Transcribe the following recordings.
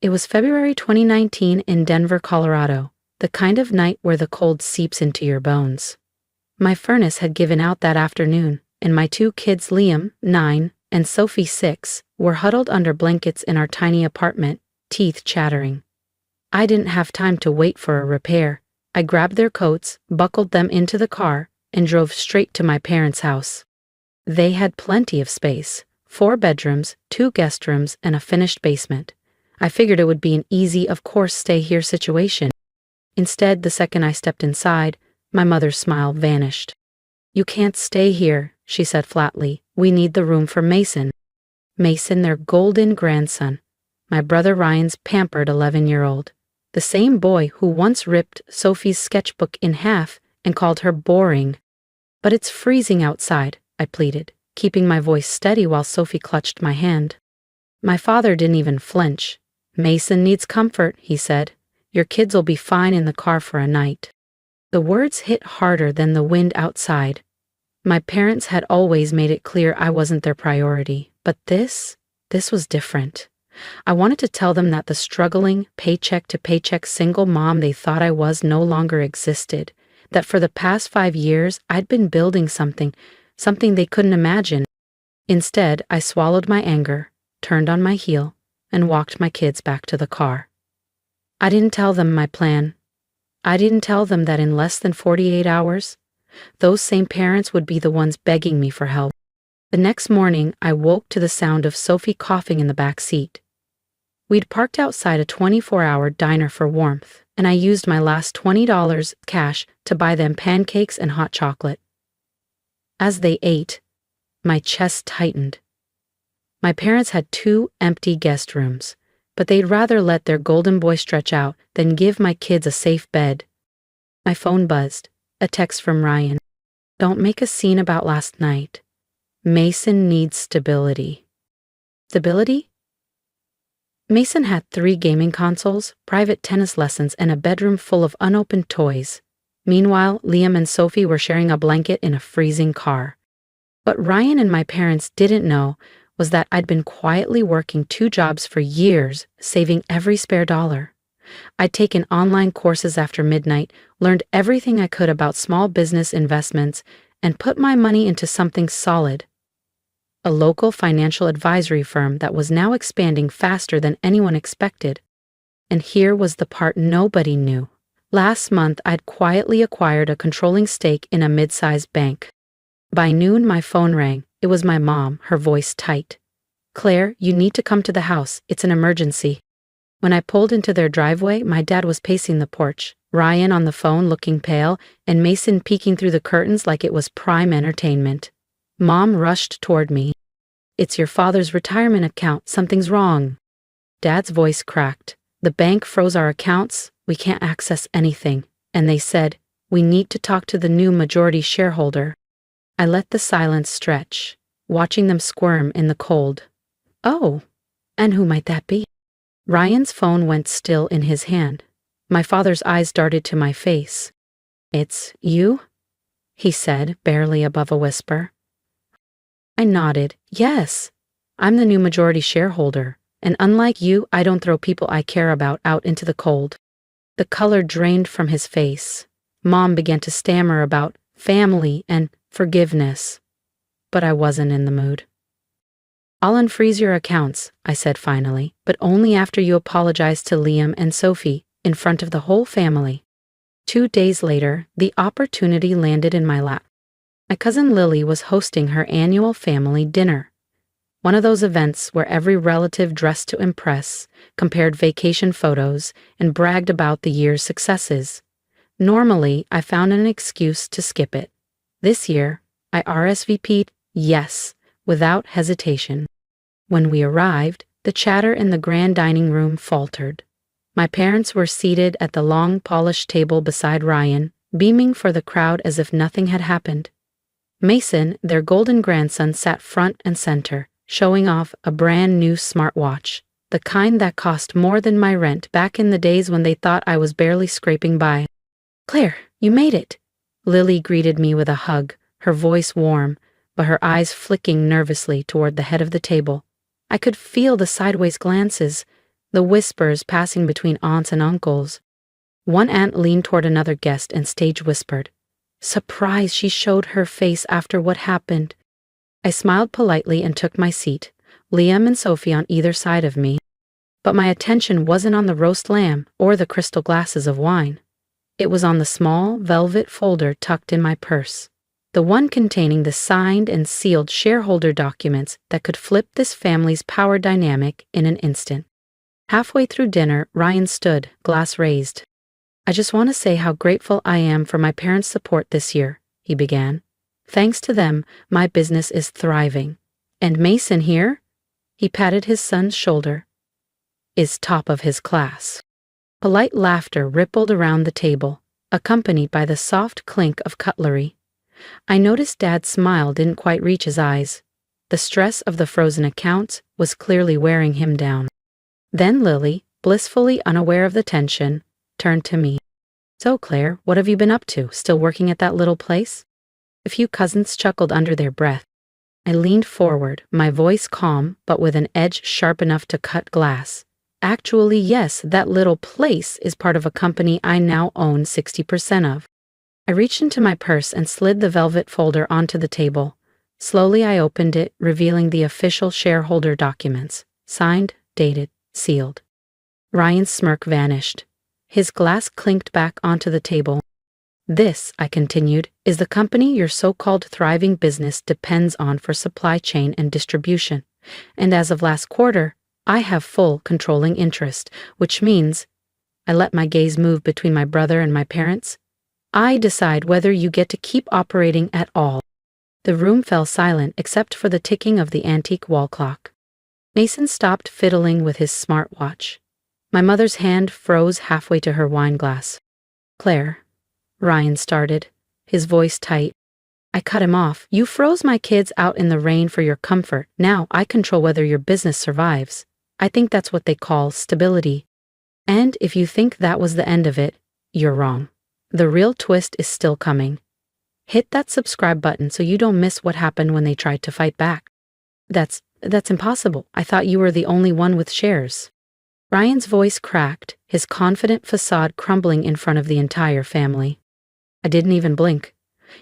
It was February 2019 in Denver, Colorado, the kind of night where the cold seeps into your bones. My furnace had given out that afternoon, and my two kids, Liam, 9, and Sophie, 6, were huddled under blankets in our tiny apartment, teeth chattering. I didn't have time to wait for a repair. I grabbed their coats, buckled them into the car, and drove straight to my parents' house. They had plenty of space, 4 bedrooms, 2 guest rooms, and a finished basement. I figured it would be an easy, of course, stay here situation. Instead, the second I stepped inside, my mother's smile vanished. "You can't stay here," she said flatly. "We need the room for Mason." Mason, their golden grandson. My brother Ryan's pampered 11-year-old. The same boy who once ripped Sophie's sketchbook in half and called her boring. "But it's freezing outside," I pleaded, keeping my voice steady while Sophie clutched my hand. My father didn't even flinch. "Mason needs comfort," he said. "Your kids will be fine in the car for a night." The words hit harder than the wind outside. My parents had always made it clear I wasn't their priority, but this was different. I wanted to tell them that the struggling, paycheck-to-paycheck single mom they thought I was no longer existed, that for the past 5 years I'd been building something they couldn't imagine. Instead, I swallowed my anger, turned on my heel, and walked my kids back to the car. I didn't tell them my plan. I didn't tell them that in less than 48 hours, those same parents would be the ones begging me for help. The next morning, I woke to the sound of Sophie coughing in the back seat. We'd parked outside a 24-hour diner for warmth, and I used my last $20 cash to buy them pancakes and hot chocolate. As they ate, my chest tightened. My parents had 2 empty guest rooms, but they'd rather let their golden boy stretch out than give my kids a safe bed. My phone buzzed, a text from Ryan. "Don't make a scene about last night. Mason needs stability." Stability? Mason had 3 gaming consoles, private tennis lessons, and a bedroom full of unopened toys. Meanwhile, Liam and Sophie were sharing a blanket in a freezing car. What Ryan and my parents didn't know was that I'd been quietly working 2 jobs for years, saving every spare dollar. I'd taken online courses after midnight, learned everything I could about small business investments, and put my money into something solid. A local financial advisory firm that was now expanding faster than anyone expected. And here was the part nobody knew. Last month, I'd quietly acquired a controlling stake in a mid-sized bank. By noon, my phone rang. It was my mom, her voice tight. "Claire, you need to come to the house. It's an emergency." When I pulled into their driveway, my dad was pacing the porch, Ryan on the phone looking pale, and Mason peeking through the curtains like it was prime entertainment. Mom rushed toward me. "It's your father's retirement account. Something's wrong." Dad's voice cracked. "The bank froze our accounts. We can't access anything." And they said, "We need to talk to the new majority shareholder." I let the silence stretch, watching them squirm in the cold. "Oh, and who might that be?" Ryan's phone went still in his hand. My father's eyes darted to my face. "It's you?" he said, barely above a whisper. I nodded. "Yes, I'm the new majority shareholder, and unlike you, I don't throw people I care about out into the cold." The color drained from his face. Mom began to stammer about family and forgiveness, but I wasn't in the mood. "I'll unfreeze your accounts," I said finally, "but only after you apologize to Liam and Sophie in front of the whole family." 2 days later, the opportunity landed in my lap. My cousin Lily was hosting her annual family dinner. One of those events where every relative dressed to impress, compared vacation photos, and bragged about the year's successes. Normally, I found an excuse to skip it. This year, I RSVP'd yes, without hesitation. When we arrived, the chatter in the grand dining room faltered. My parents were seated at the long, polished table beside Ryan, beaming for the crowd as if nothing had happened. Mason, their golden grandson, sat front and center, showing off a brand new smartwatch, the kind that cost more than my rent back in the days when they thought I was barely scraping by. "Claire, you made it!" Lily greeted me with a hug, her voice warm, but her eyes flicking nervously toward the head of the table. I could feel the sideways glances. the whispers passing between aunts and uncles. One aunt leaned toward another guest and stage whispered, "Surprise she showed her face after what happened." I smiled politely and took my seat, Liam and Sophie on either side of me. But my attention wasn't on the roast lamb or the crystal glasses of wine. It was on the small velvet folder tucked in my purse, the one containing the signed and sealed shareholder documents that could flip this family's power dynamic in an instant. Halfway through dinner, Ryan stood, glass raised. "I just want to say how grateful I am for my parents' support this year," he began. "Thanks to them, my business is thriving. And Mason here," he patted his son's shoulder, "is top of his class." Polite laughter rippled around the table, accompanied by the soft clink of cutlery. I noticed Dad's smile didn't quite reach his eyes. The stress of the frozen accounts was clearly wearing him down. Then Lily, blissfully unaware of the tension, turned to me. "So, Claire, what have you been up to? Still working at that little place?" A few cousins chuckled under their breath. I leaned forward, my voice calm but with an edge sharp enough to cut glass. "Actually, yes, that little place is part of a company I now own 60% of." I reached into my purse and slid the velvet folder onto the table. Slowly I opened it, revealing the official shareholder documents, signed, dated, sealed. Ryan's smirk vanished. His glass clinked back onto the table. "This," I continued, "is the company your so-called thriving business depends on for supply chain and distribution. And as of last quarter, I have full controlling interest, which means," I let my gaze move between my brother and my parents, "I decide whether you get to keep operating at all." The room fell silent except for the ticking of the antique wall clock. Mason stopped fiddling with his smartwatch. My mother's hand froze halfway to her wine glass. "Claire," Ryan started, his voice tight. I cut him off. "You froze my kids out in the rain for your comfort. Now I control whether your business survives. I think that's what they call stability. And if you think that was the end of it, you're wrong. The real twist is still coming. Hit that subscribe button so you don't miss what happened when they tried to fight back." That's impossible. I thought you were the only one with shares." Ryan's voice cracked, his confident facade crumbling in front of the entire family. I didn't even blink.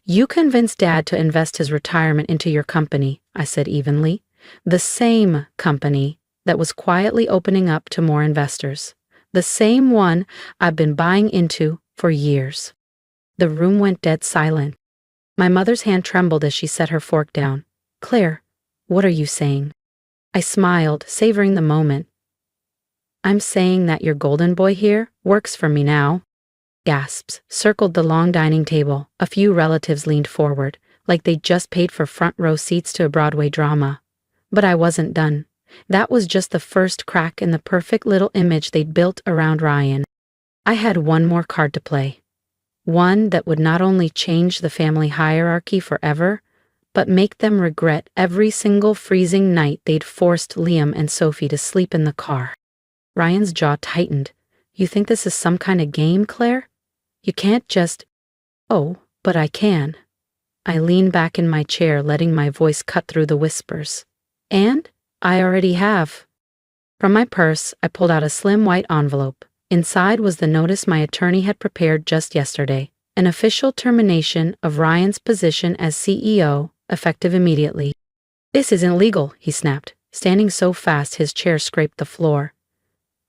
"You convinced Dad to invest his retirement into your company," I said evenly. "The same company that was quietly opening up to more investors. The same one I've been buying into for years." The room went dead silent. My mother's hand trembled as she set her fork down. "Claire, what are you saying?" I smiled, savoring the moment. "I'm saying that your golden boy here works for me now." Gasps circled the long dining table. A few relatives leaned forward, like they'd just paid for front row seats to a Broadway drama. But I wasn't done. That was just the first crack in the perfect little image they'd built around Ryan. I had one more card to play. One that would not only change the family hierarchy forever, but make them regret every single freezing night they'd forced Liam and Sophie to sleep in the car. Ryan's jaw tightened. "You think this is some kind of game, Claire? You can't just—" "Oh, but I can." I leaned back in my chair, letting my voice cut through the whispers. "And I already have." From my purse, I pulled out a slim white envelope. Inside was the notice my attorney had prepared just yesterday, an official termination of Ryan's position as CEO, effective immediately. "This isn't legal," he snapped, standing so fast his chair scraped the floor.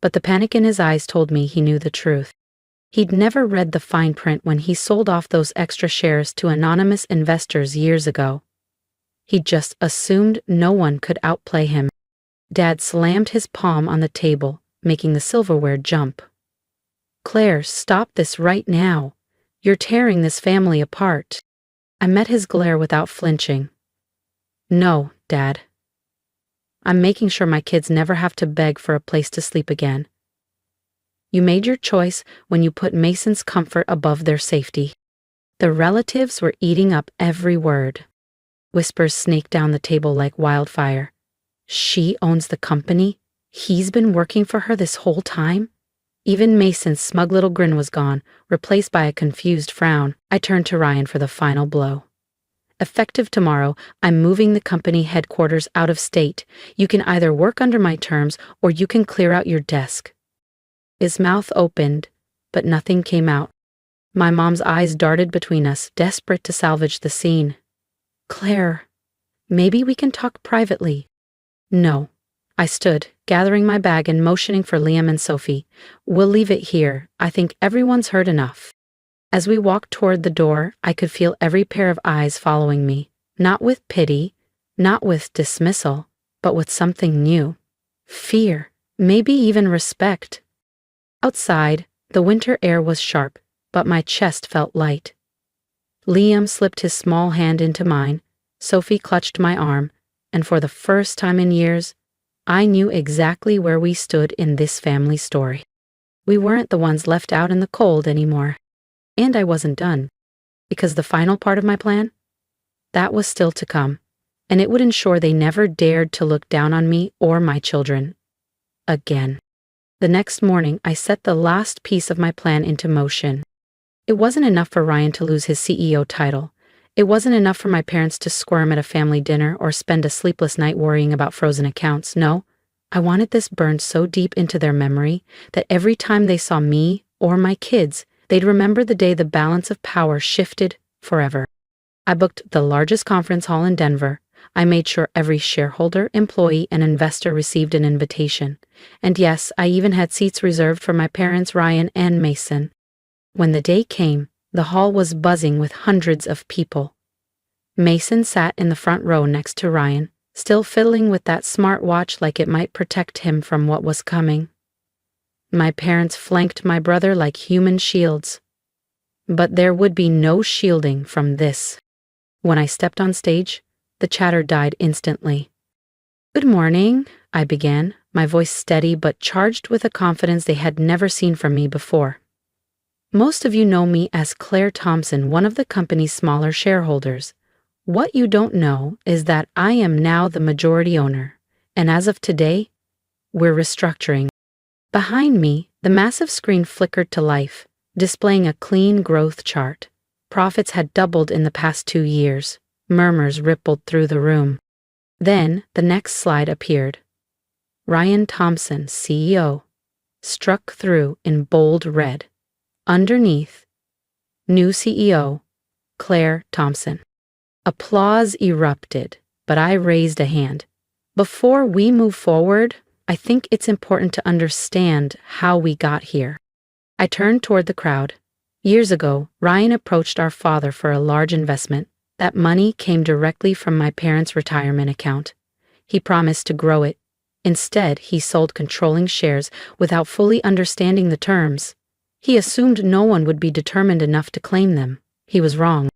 But the panic in his eyes told me he knew the truth. He'd never read the fine print when he sold off those extra shares to anonymous investors years ago. He just assumed no one could outplay him. Dad slammed his palm on the table, making the silverware jump. "Claire, stop this right now. You're tearing this family apart." I met his glare without flinching. "No, Dad. I'm making sure my kids never have to beg for a place to sleep again. You made your choice when you put Mason's comfort above their safety." The relatives were eating up every word. Whispers snaked down the table like wildfire. "She owns the company? He's been working for her this whole time?" Even Mason's smug little grin was gone, replaced by a confused frown. I turned to Ryan for the final blow. Effective tomorrow, I'm moving the company headquarters out of state. You can either work under my terms or you can clear out your desk." His mouth opened, but nothing came out. My mom's eyes darted between us, desperate to salvage the scene. "Claire, maybe we can talk privately." "No." I stood, gathering my bag and motioning for Liam and Sophie. "We'll leave it here. I think everyone's heard enough." As we walked toward the door, I could feel every pair of eyes following me, not with pity, not with dismissal, but with something new. Fear, maybe even respect. Outside, the winter air was sharp, but my chest felt light. Liam slipped his small hand into mine, Sophie clutched my arm, and for the first time in years, I knew exactly where we stood in this family story. We weren't the ones left out in the cold anymore. And I wasn't done, because the final part of my plan, that was still to come, and it would ensure they never dared to look down on me or my children again. The next morning, I set the last piece of my plan into motion. It wasn't enough for Ryan to lose his CEO title. It wasn't enough for my parents to squirm at a family dinner or spend a sleepless night worrying about frozen accounts. No, I wanted this burned so deep into their memory that every time they saw me or my kids, they'd remember the day the balance of power shifted forever. I booked the largest conference hall in Denver. I made sure every shareholder, employee, and investor received an invitation. And yes, I even had seats reserved for my parents, Ryan and Mason. When the day came, the hall was buzzing with hundreds of people. Mason sat in the front row next to Ryan, still fiddling with that smartwatch like it might protect him from what was coming. My parents flanked my brother like human shields. But there would be no shielding from this. When I stepped on stage, the chatter died instantly. "Good morning," I began, my voice steady but charged with a confidence they had never seen from me before. "Most of you know me as Claire Thompson, one of the company's smaller shareholders. What you don't know is that I am now the majority owner, and as of today, we're restructuring." Behind me, the massive screen flickered to life, displaying a clean growth chart. Profits had doubled in the past 2 years. Murmurs rippled through the room. Then, the next slide appeared. Ryan Thompson, CEO, struck through in bold red. Underneath, new CEO, Claire Thompson. Applause erupted, but I raised a hand. Before we move forward, I think it's important to understand how we got here. I turned toward the crowd. Years ago, Ryan approached our father for a large investment. That money came directly from my parents' retirement account. He promised to grow it. Instead, he sold controlling shares without fully understanding the terms. He assumed no one would be determined enough to claim them. He was wrong.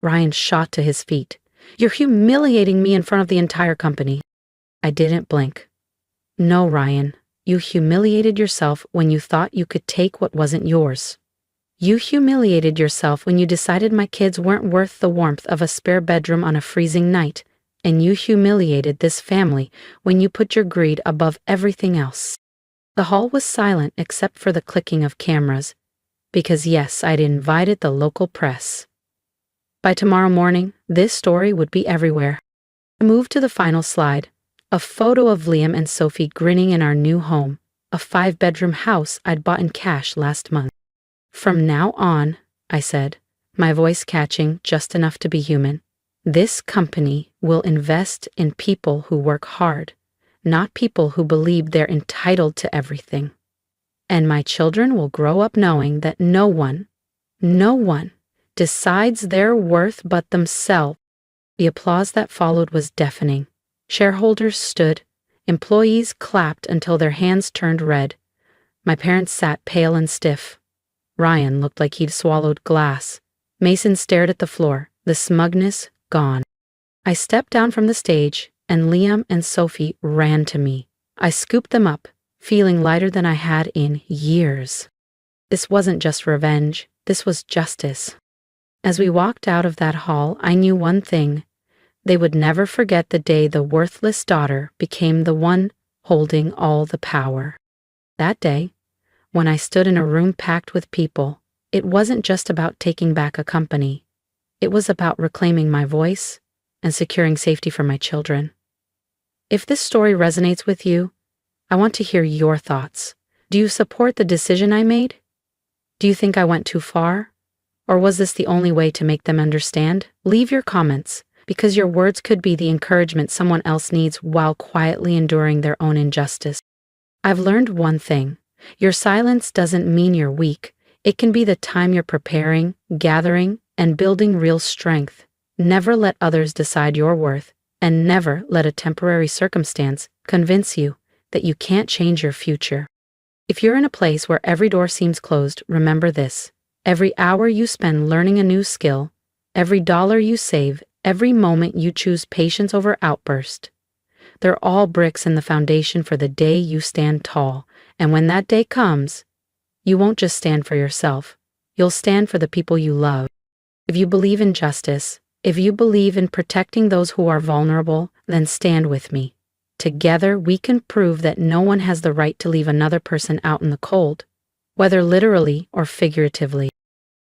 Ryan shot to his feet. "You're humiliating me in front of the entire company." I didn't blink. "No, Ryan, you humiliated yourself when you thought you could take what wasn't yours. You humiliated yourself when you decided my kids weren't worth the warmth of a spare bedroom on a freezing night, and you humiliated this family when you put your greed above everything else." The hall was silent except for the clicking of cameras, because yes, I'd invited the local press. By tomorrow morning, this story would be everywhere. I moved to the final slide. A photo of Liam and Sophie grinning in our new home, a 5-bedroom house I'd bought in cash last month. "From now on," I said, my voice catching just enough to be human, "this company will invest in people who work hard, not people who believe they're entitled to everything. And my children will grow up knowing that no one decides their worth but themselves." The applause that followed was deafening. Shareholders stood, employees clapped until their hands turned red. My parents sat pale and stiff. Ryan looked like he'd swallowed glass. Mason stared at the floor, the smugness gone. I stepped down from the stage, and Liam and Sophie ran to me. I scooped them up, feeling lighter than I had in years. This wasn't just revenge, this was justice. As we walked out of that hall, I knew one thing. They would never forget the day the worthless daughter became the one holding all the power. That day, when I stood in a room packed with people, it wasn't just about taking back a company. It was about reclaiming my voice and securing safety for my children. If this story resonates with you, I want to hear your thoughts. Do you support the decision I made? Do you think I went too far? Or was this the only way to make them understand? Leave your comments, because your words could be the encouragement someone else needs while quietly enduring their own injustice. I've learned one thing. Your silence doesn't mean you're weak. It can be the time you're preparing, gathering, and building real strength. Never let others decide your worth, and never let a temporary circumstance convince you that you can't change your future. If you're in a place where every door seems closed, remember this. Every hour you spend learning a new skill, every dollar you save, every moment you choose patience over outburst, they're all bricks in the foundation for the day you stand tall. And when that day comes, you won't just stand for yourself. You'll stand for the people you love. If you believe in justice, if you believe in protecting those who are vulnerable, then stand with me. Together we can prove that no one has the right to leave another person out in the cold, whether literally or figuratively.